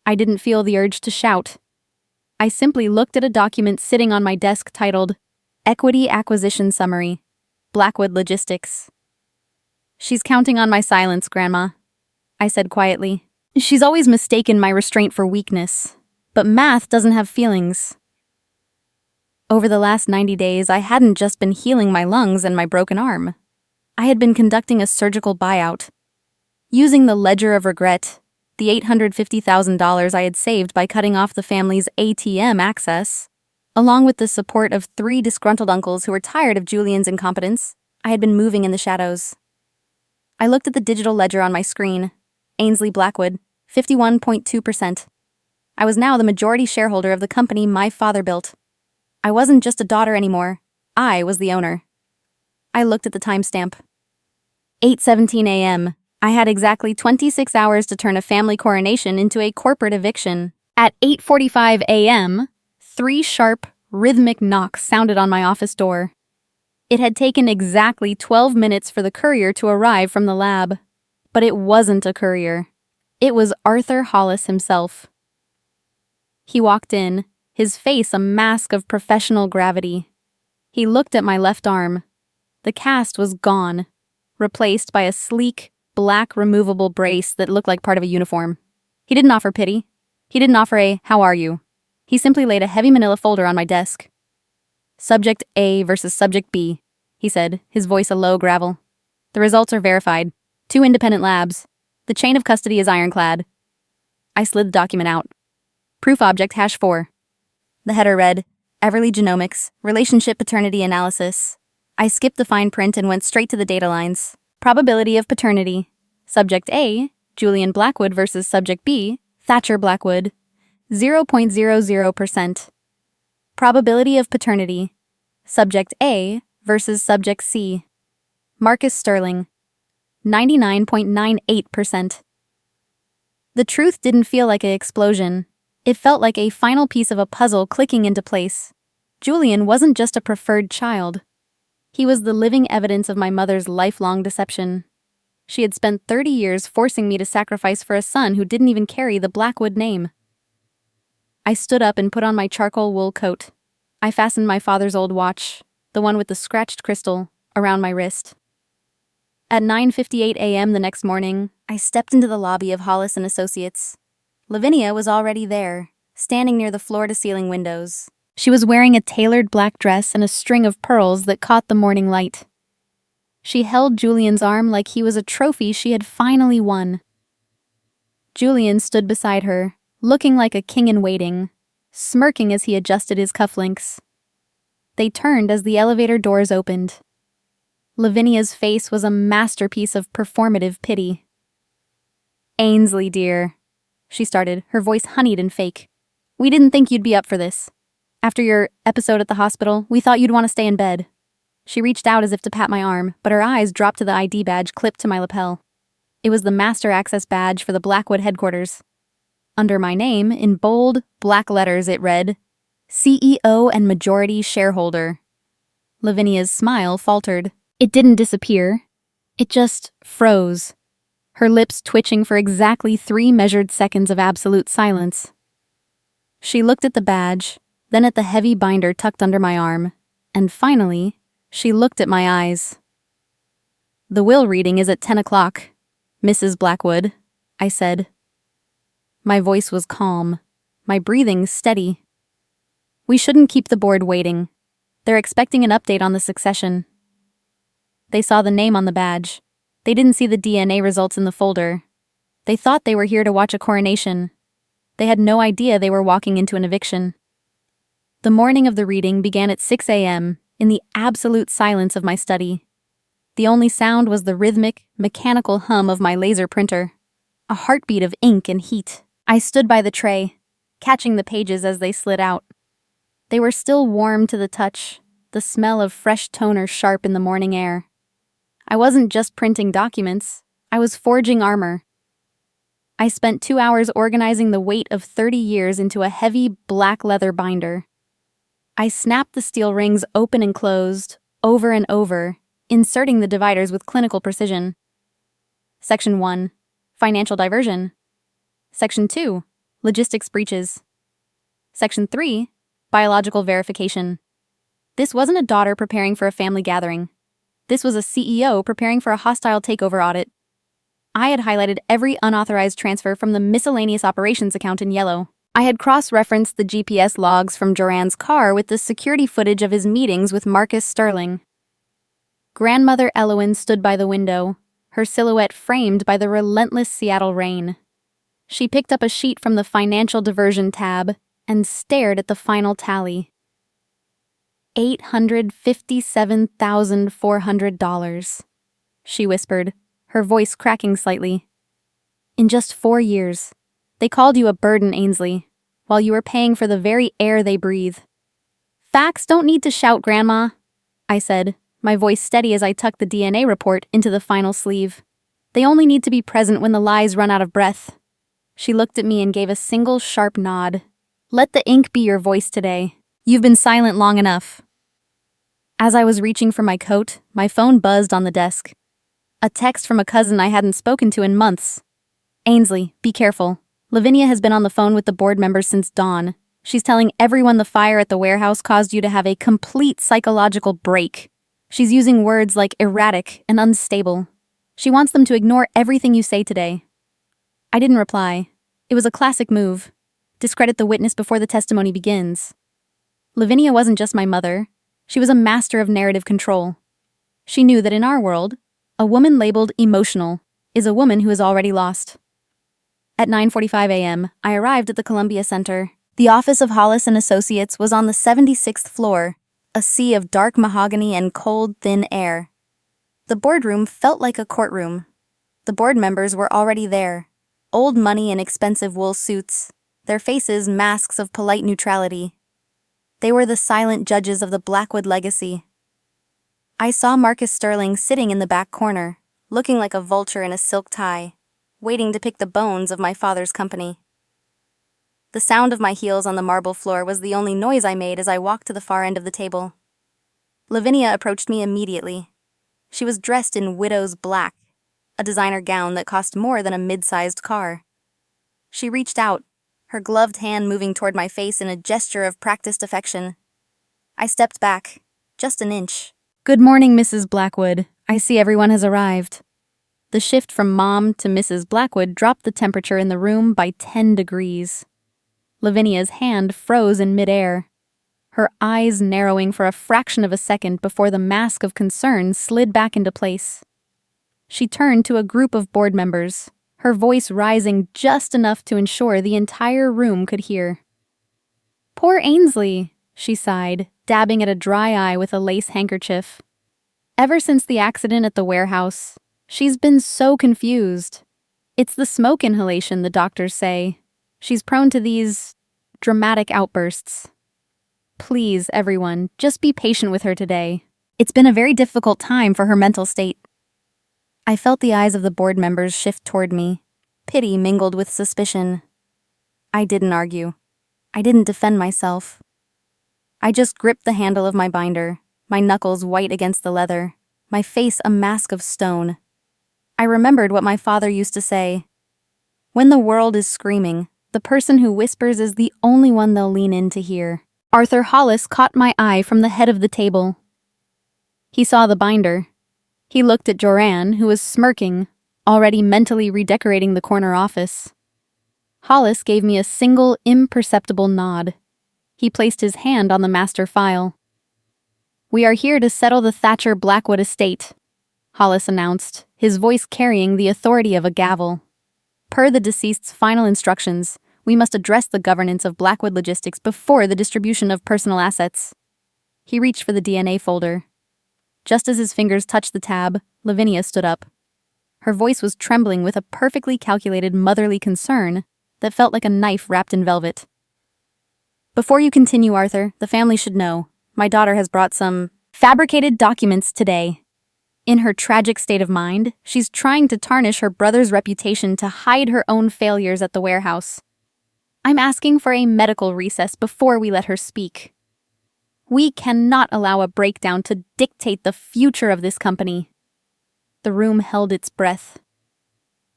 I didn't feel the urge to shout. I simply looked at a document sitting on my desk titled Equity Acquisition Summary, Blackwood Logistics. "She's counting on my silence, Grandma," I said quietly. "She's always mistaken my restraint for weakness, but math doesn't have feelings." Over the last 90 days, I hadn't just been healing my lungs and my broken arm. I had been conducting a surgical buyout. Using the ledger of regret, the $850,000 I had saved by cutting off the family's ATM access, along with the support of 3 disgruntled uncles who were tired of Julian's incompetence, I had been moving in the shadows. I looked at the digital ledger on my screen. Ainsley Blackwood, 51.2%. I was now the majority shareholder of the company my father built. I wasn't just a daughter anymore. I was the owner. I looked at the timestamp. 8:17 a.m. I had exactly 26 hours to turn a family coronation into a corporate eviction. At 8:45 a.m., 3 sharp, rhythmic knocks sounded on my office door. It had taken exactly 12 minutes for the courier to arrive from the lab. But it wasn't a courier. It was Arthur Hollis himself. He walked in, his face a mask of professional gravity. He looked at my left arm. The cast was gone, replaced by a sleek, black removable brace that looked like part of a uniform. He didn't offer pity. He didn't offer a, "How are you?" He simply laid a heavy manila folder on my desk. "Subject A versus Subject B," he said, his voice a low gravel. "The results are verified. 2 independent labs. The chain of custody is ironclad." I slid the document out. Proof object #4. The header read, Everly Genomics, Relationship Paternity Analysis. I skipped the fine print and went straight to the data lines. Probability of paternity. Subject A, Julian Blackwood versus Subject B, Thatcher Blackwood, 0.00%. Probability of paternity. Subject A versus Subject C, Marcus Sterling, 99.98%. The truth didn't feel like an explosion. It felt like a final piece of a puzzle clicking into place. Julian wasn't just a preferred child. He was the living evidence of my mother's lifelong deception. She had spent 30 years forcing me to sacrifice for a son who didn't even carry the Blackwood name. I stood up and put on my charcoal wool coat. I fastened my father's old watch, the one with the scratched crystal, around my wrist. At 9:58 a.m. the next morning, I stepped into the lobby of Hollis & Associates. Lavinia was already there, standing near the floor-to-ceiling windows. She was wearing a tailored black dress and a string of pearls that caught the morning light. She held Julian's arm like he was a trophy she had finally won. Julian stood beside her, looking like a king in waiting, smirking as he adjusted his cufflinks. They turned as the elevator doors opened. Lavinia's face was a masterpiece of performative pity. "Ainsley, dear," she started, her voice honeyed and fake. "We didn't think you'd be up for this. After your episode at the hospital, we thought you'd want to stay in bed." She reached out as if to pat my arm, but her eyes dropped to the ID badge clipped to my lapel. It was the Master Access badge for the Blackwood headquarters. Under my name, in bold, black letters, it read, CEO and Majority Shareholder. Lavinia's smile faltered. It didn't disappear. It just froze, her lips twitching for exactly 3 measured seconds of absolute silence. She looked at the badge, then at the heavy binder tucked under my arm, and finally, she looked at my eyes. "The will reading is at 10 o'clock, Mrs. Blackwood," I said. My voice was calm, my breathing steady. "We shouldn't keep the board waiting. They're expecting an update on the succession." They saw the name on the badge. They didn't see the DNA results in the folder. They thought they were here to watch a coronation. They had no idea they were walking into an eviction. The morning of the reading began at 6 a.m., in the absolute silence of my study. The only sound was the rhythmic, mechanical hum of my laser printer, a heartbeat of ink and heat. I stood by the tray, catching the pages as they slid out. They were still warm to the touch, the smell of fresh toner sharp in the morning air. I wasn't just printing documents, I was forging armor. I spent 2 hours organizing the weight of 30 years into a heavy black leather binder. I snapped the steel rings open and closed, over and over, inserting the dividers with clinical precision. Section 1. Financial diversion. Section 2. Logistics breaches. Section 3. Biological verification. This wasn't a daughter preparing for a family gathering. This was a CEO preparing for a hostile takeover audit. I had highlighted every unauthorized transfer from the miscellaneous operations account in yellow. I had cross-referenced the GPS logs from Joran's car with the security footage of his meetings with Marcus Sterling. Grandmother Elowen stood by the window, her silhouette framed by the relentless Seattle rain. She picked up a sheet from the financial diversion tab and stared at the final tally. $857,400, she whispered, her voice cracking slightly. In just 4 years. They called you a burden, Ainsley, while you were paying for the very air they breathe. Facts don't need to shout, Grandma, I said, my voice steady as I tucked the DNA report into the final sleeve. They only need to be present when the lies run out of breath. She looked at me and gave a single sharp nod. Let the ink be your voice today. You've been silent long enough. As I was reaching for my coat, my phone buzzed on the desk. A text from a cousin I hadn't spoken to in months. Ainsley, be careful. Lavinia has been on the phone with the board members since dawn. She's telling everyone the fire at the warehouse caused you to have a complete psychological break. She's using words like erratic and unstable. She wants them to ignore everything you say today. I didn't reply. It was a classic move. Discredit the witness before the testimony begins. Lavinia wasn't just my mother. She was a master of narrative control. She knew that in our world, a woman labeled emotional is a woman who is already lost. At 9:45 a.m., I arrived at the Columbia Center. The office of Hollis & Associates was on the 76th floor, a sea of dark mahogany and cold, thin air. The boardroom felt like a courtroom. The board members were already there, old money in expensive wool suits, their faces masks of polite neutrality. They were the silent judges of the Blackwood legacy. I saw Marcus Sterling sitting in the back corner, looking like a vulture in a silk tie, waiting to pick the bones of my father's company. The sound of my heels on the marble floor was the only noise I made as I walked to the far end of the table. Lavinia approached me immediately. She was dressed in widow's black, a designer gown that cost more than a mid-sized car. She reached out, her gloved hand moving toward my face in a gesture of practiced affection. I stepped back, just an inch. Good morning, Mrs. Blackwood. I see everyone has arrived. The shift from Mom to Mrs. Blackwood dropped the temperature in the room by 10 degrees. Lavinia's hand froze in midair, her eyes narrowing for a fraction of a second before the mask of concern slid back into place. She turned to a group of board members, her voice rising just enough to ensure the entire room could hear. Poor Ainsley, she sighed, dabbing at a dry eye with a lace handkerchief. Ever since the accident at the warehouse, she's been so confused. It's the smoke inhalation, the doctors say. She's prone to these dramatic outbursts. Please, everyone, just be patient with her today. It's been a very difficult time for her mental state. I felt the eyes of the board members shift toward me, pity mingled with suspicion. I didn't argue. I didn't defend myself. I just gripped the handle of my binder, my knuckles white against the leather, my face a mask of stone. I remembered what my father used to say. When the world is screaming, the person who whispers is the only one they'll lean in to hear. Arthur Hollis caught my eye from the head of the table. He saw the binder. He looked at Joran, who was smirking, already mentally redecorating the corner office. Hollis gave me a single, imperceptible nod. He placed his hand on the master file. We are here to settle the Thatcher Blackwood estate, Hollis announced, his voice carrying the authority of a gavel. Per the deceased's final instructions, we must address the governance of Blackwood Logistics before the distribution of personal assets. He reached for the DNA folder. Just as his fingers touched the tab, Lavinia stood up. Her voice was trembling with a perfectly calculated motherly concern that felt like a knife wrapped in velvet. Before you continue, Arthur, the family should know. My daughter has brought some fabricated documents today. In her tragic state of mind, she's trying to tarnish her brother's reputation to hide her own failures at the warehouse. I'm asking for a medical recess before we let her speak. We cannot allow a breakdown to dictate the future of this company. The room held its breath.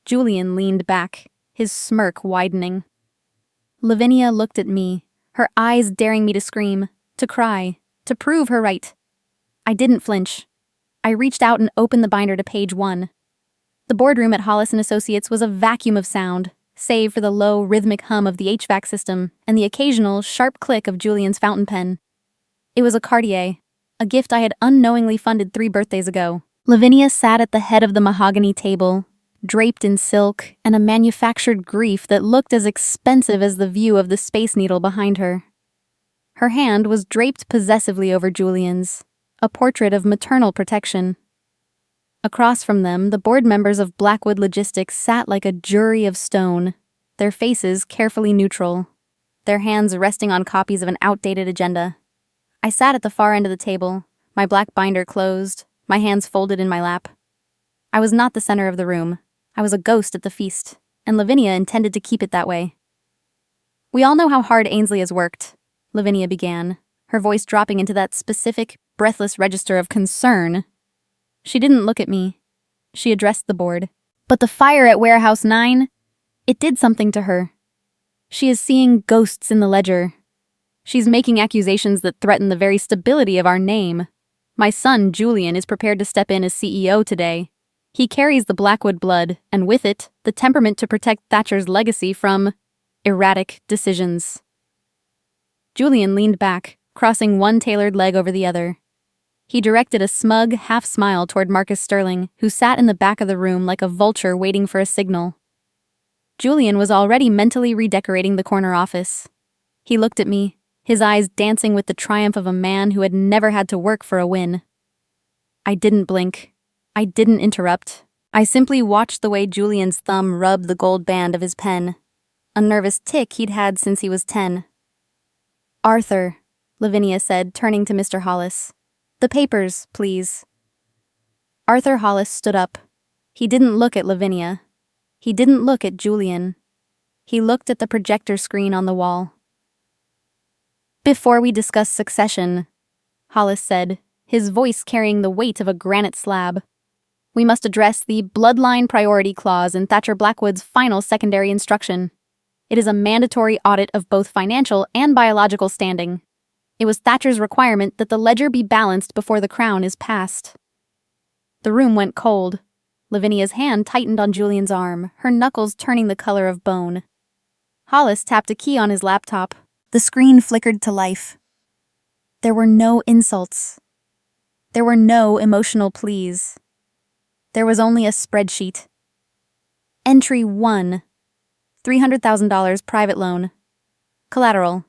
Julian leaned back, his smirk widening. Lavinia looked at me, her eyes daring me to scream, to cry, to prove her right. I didn't flinch. I reached out and opened the binder to page 1. The boardroom at Hollis & Associates was a vacuum of sound, save for the low, rhythmic hum of the HVAC system and the occasional, sharp click of Julian's fountain pen. It was a Cartier, a gift I had unknowingly funded 3 birthdays ago. Lavinia sat at the head of the mahogany table, draped in silk and a manufactured grief that looked as expensive as the view of the Space Needle behind her. Her hand was draped possessively over Julian's, a portrait of maternal protection. Across from them, the board members of Blackwood Logistics sat like a jury of stone, their faces carefully neutral, their hands resting on copies of an outdated agenda. I sat at the far end of the table, my black binder closed, my hands folded in my lap. I was not the center of the room. I was a ghost at the feast, and Lavinia intended to keep it that way. We all know how hard Ainsley has worked, Lavinia began, her voice dropping into that specific, breathless register of concern. She didn't look at me. She addressed the board. But the fire at Warehouse 9, it did something to her. She is seeing ghosts in the ledger. She's making accusations that threaten the very stability of our name. My son, Julian, is prepared to step in as CEO today. He carries the Blackwood blood, and with it, the temperament to protect Thatcher's legacy from erratic decisions. Julian leaned back, crossing one tailored leg over the other. He directed a smug half-smile toward Marcus Sterling, who sat in the back of the room like a vulture waiting for a signal. Julian was already mentally redecorating the corner office. He looked at me, his eyes dancing with the triumph of a man who had never had to work for a win. I didn't blink. I didn't interrupt. I simply watched the way Julian's thumb rubbed the gold band of his pen, a nervous tic he'd had since he was 10. "Arthur," Lavinia said, turning to Mr. Hollis. "The papers, please." Arthur Hollis stood up. He didn't look at Lavinia. He didn't look at Julian. He looked at the projector screen on the wall. "Before we discuss succession," Hollis said, his voice carrying the weight of a granite slab, "we must address the bloodline priority clause in Thatcher Blackwood's final secondary instruction. It is a mandatory audit of both financial and biological standing. It was Thatcher's requirement that the ledger be balanced before the crown is passed." The room went cold. Lavinia's hand tightened on Julian's arm, her knuckles turning the color of bone. Hollis tapped a key on his laptop. The screen flickered to life. There were no insults. There were no emotional pleas. There was only a spreadsheet. Entry 1. $300,000 private loan. Collateral.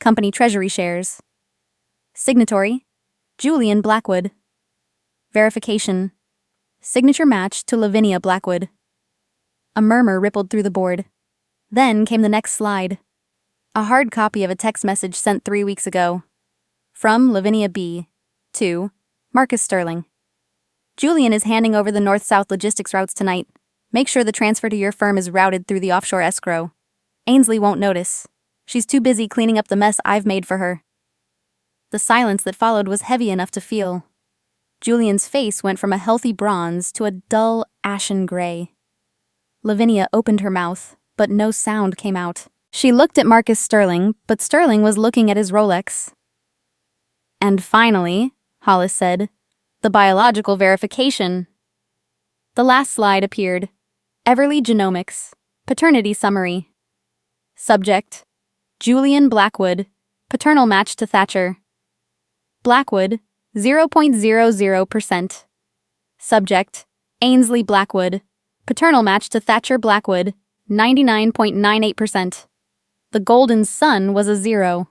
Company treasury shares. Signatory. Julian Blackwood. Verification. Signature match to Lavinia Blackwood. A murmur rippled through the board. Then came the next slide. A hard copy of a text message sent 3 weeks ago. From Lavinia B. to Marcus Sterling. "Julian is handing over the north-south logistics routes tonight. Make sure the transfer to your firm is routed through the offshore escrow. Ainsley won't notice. She's too busy cleaning up the mess I've made for her." The silence that followed was heavy enough to feel. Julian's face went from a healthy bronze to a dull, ashen gray. Lavinia opened her mouth, but no sound came out. She looked at Marcus Sterling, but Sterling was looking at his Rolex. "And finally," Hollis said, "the biological verification." The last slide appeared. Everly Genomics. Paternity summary. Subject: Julian Blackwood. Paternal match to Thatcher. Blackwood, 0.00%. Subject: Ainsley Blackwood. Paternal match to Thatcher Blackwood, 99.98%. The golden sun was a 0.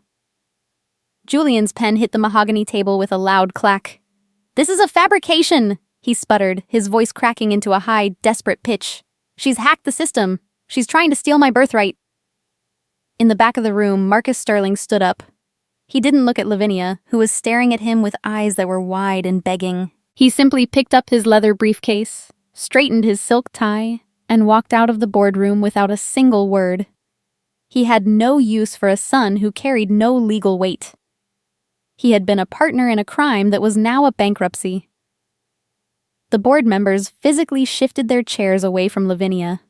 Julian's pen hit the mahogany table with a loud clack. "This is a fabrication," he sputtered, his voice cracking into a high, desperate pitch. "She's hacked the system. She's trying to steal my birthright." In the back of the room, Marcus Sterling stood up. He didn't look at Lavinia, who was staring at him with eyes that were wide and begging. He simply picked up his leather briefcase, straightened his silk tie, and walked out of the boardroom without a single word. He had no use for a son who carried no legal weight. He had been a partner in a crime that was now a bankruptcy. The board members physically shifted their chairs away from Lavinia.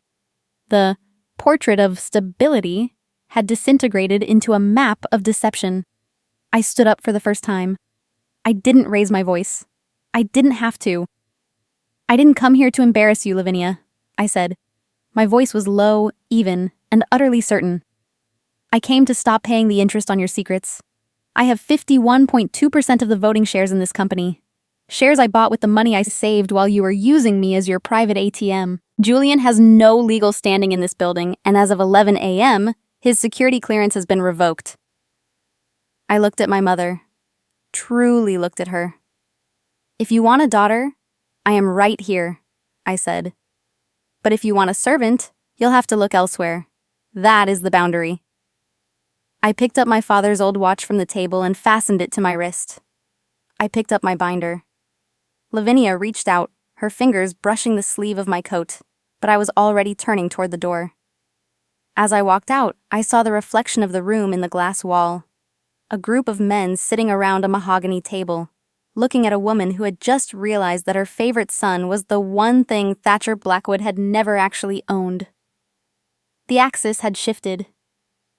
The portrait of stability had disintegrated into a map of deception. I stood up for the first time. I didn't raise my voice. I didn't have to. "I didn't come here to embarrass you, Lavinia," I said. My voice was low, even, and utterly certain. "I came to stop paying the interest on your secrets. I have 51.2% of the voting shares in this company. Shares I bought with the money I saved while you were using me as your private ATM. Julian has no legal standing in this building, and as of 11 a.m., his security clearance has been revoked." I looked at my mother. Truly looked at her. "If you want a daughter, I am right here," I said. "But if you want a servant, you'll have to look elsewhere. That is the boundary." I picked up my father's old watch from the table and fastened it to my wrist. I picked up my binder. Lavinia reached out, her fingers brushing the sleeve of my coat, but I was already turning toward the door. As I walked out, I saw the reflection of the room in the glass wall. A group of men sitting around a mahogany table, looking at a woman who had just realized that her favorite son was the one thing Thatcher Blackwood had never actually owned. The axis had shifted.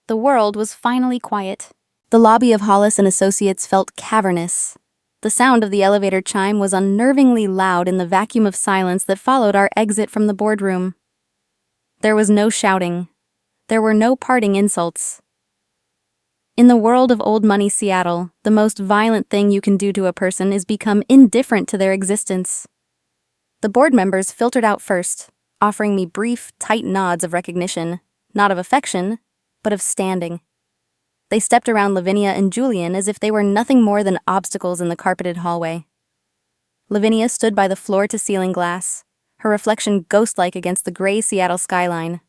The world was finally quiet. The lobby of Hollis and Associates felt cavernous. The sound of the elevator chime was unnervingly loud in the vacuum of silence that followed our exit from the boardroom. There was no shouting. There were no parting insults. In the world of old money Seattle, the most violent thing you can do to a person is become indifferent to their existence. The board members filtered out first, offering me brief, tight nods of recognition, not of affection, but of standing. They stepped around Lavinia and Julian as if they were nothing more than obstacles in the carpeted hallway. Lavinia stood by the floor-to-ceiling glass, her reflection ghost-like against the gray Seattle skyline.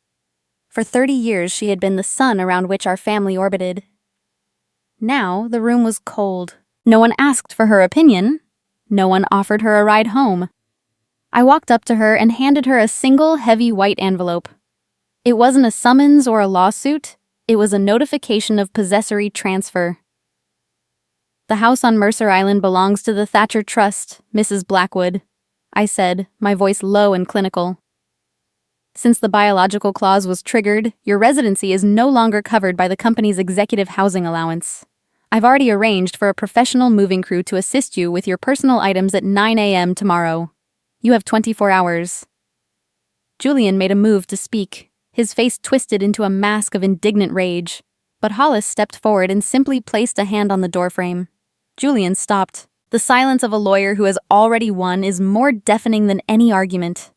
For 30 years she had been the sun around which our family orbited. Now the room was cold. No one asked for her opinion. No one offered her a ride home. I walked up to her and handed her a single heavy white envelope. It wasn't a summons or a lawsuit. It was a notification of possessory transfer. "The house on Mercer Island belongs to the Thatcher Trust, Mrs. Blackwood," I said, my voice low and clinical. "Since the biological clause was triggered, your residency is no longer covered by the company's executive housing allowance. I've already arranged for a professional moving crew to assist you with your personal items at 9 a.m. tomorrow. You have 24 hours. Julian made a move to speak, his face twisted into a mask of indignant rage, but Hollis stepped forward and simply placed a hand on the doorframe. Julian stopped. The silence of a lawyer who has already won is more deafening than any argument.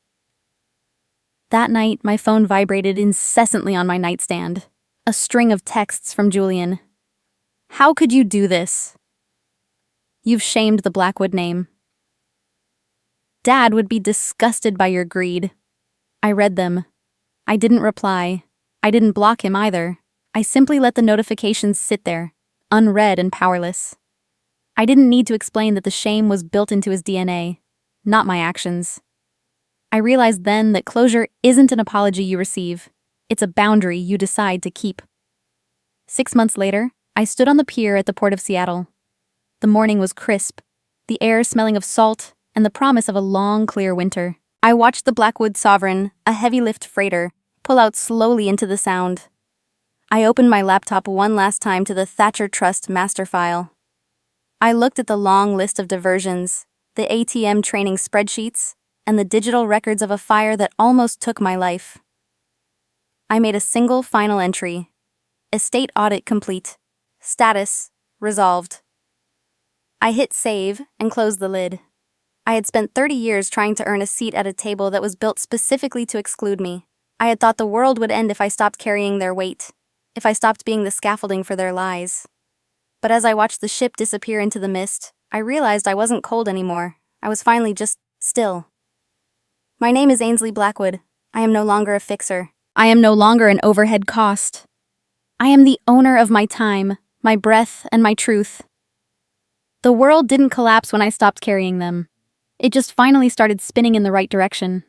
That night, my phone vibrated incessantly on my nightstand. A string of texts from Julian. "How could you do this? You've shamed the Blackwood name. Dad would be disgusted by your greed." I read them. I didn't reply. I didn't block him either. I simply let the notifications sit there, unread and powerless. I didn't need to explain that the shame was built into his DNA, not my actions. I realized then that closure isn't an apology you receive. It's a boundary you decide to keep. 6 months later, I stood on the pier at the Port of Seattle. The morning was crisp, the air smelling of salt, and the promise of a long, clear winter. I watched the Blackwood Sovereign, a heavy-lift freighter, pull out slowly into the Sound. I opened my laptop one last time to the Thatcher Trust master file. I looked at the long list of diversions, the ATM training spreadsheets, and the digital records of a fire that almost took my life. I made a single final entry. Estate audit complete. Status resolved. I hit save and closed the lid. I had spent 30 years trying to earn a seat at a table that was built specifically to exclude me. I had thought the world would end if I stopped carrying their weight, if I stopped being the scaffolding for their lies. But as I watched the ship disappear into the mist, I realized I wasn't cold anymore. I was finally just still. My name is Ainsley Blackwood. I am no longer a fixer. I am no longer an overhead cost. I am the owner of my time, my breath, and my truth. The world didn't collapse when I stopped carrying them. It just finally started spinning in the right direction.